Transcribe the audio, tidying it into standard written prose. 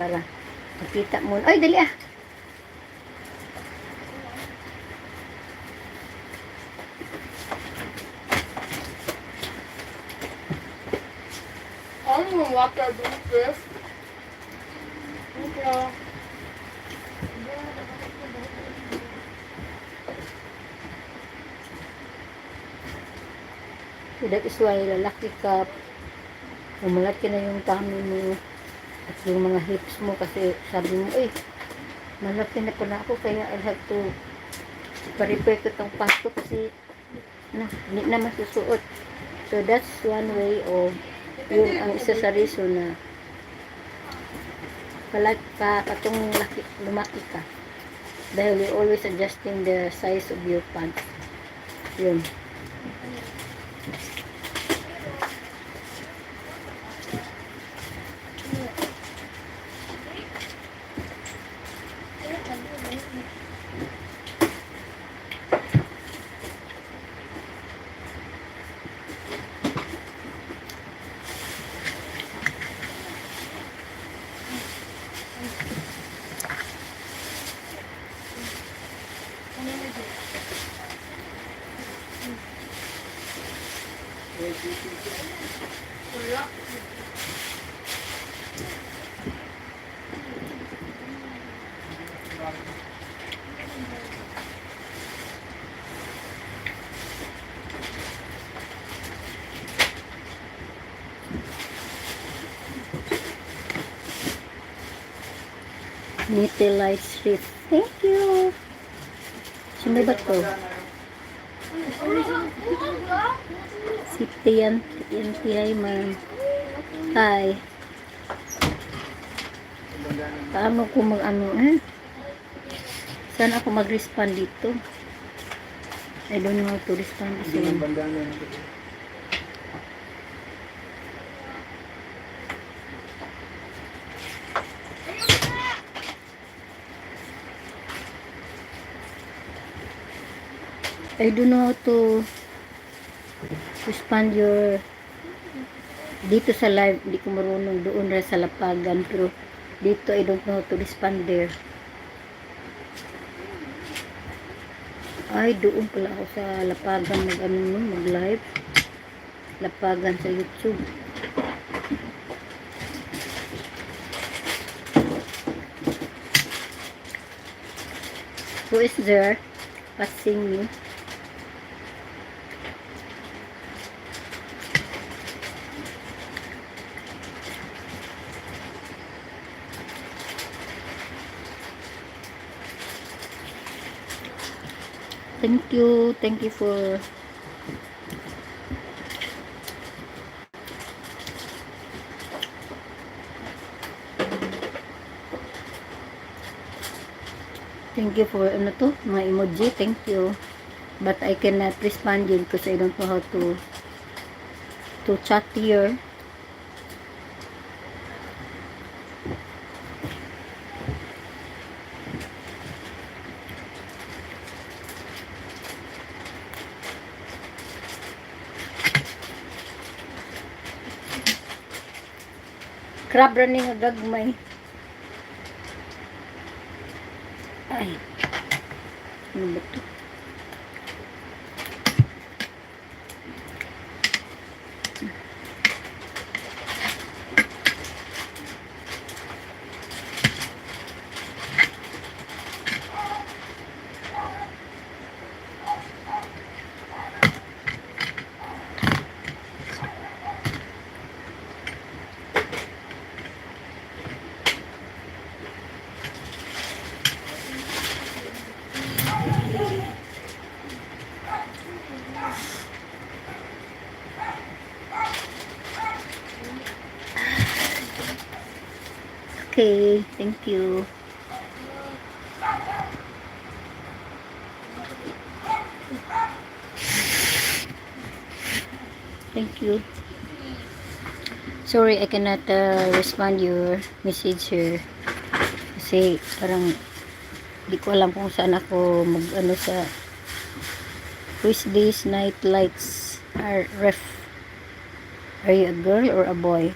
para makita mo. Ay, dali ah. I don't even want to do this. Okay. So that is why lalaki ka, malaki na yung tummy mo at yung mga hips mo kasi sabi mo, malaki na pala ako kaya I'll have to pa-repair ko itong pants ko kasi hindi na masusuot. So that's one way of yung ang isa sa reason na katong lumaki ka dahil you're always adjusting the size of your pants. Yun. Nitty Light Street. Thank you. Sino ba to? Si TNTI man. Hi. Paano ko Saan ako mag-respond dito? I don't know how to respond to someone. I don't know how to respond your dito sa live. Hindi ko marunong doon sa lapagan, pero dito I don't know how to respond there. Ay, doon pala ako sa lapagan mag-live. Lapagan sa YouTube. Who is there passing me? Thank you for ano to, mga emoji. Thank you, but I cannot respond yun because I don't know how to chat here. Crab running nga gagmay. Ay. Ano ba ito? Okay, thank you. Thank you. Sorry, I cannot respond your message here. Kasi parang di ko alam kung saan ako sa which these night lights are ref. Are you a girl or a boy?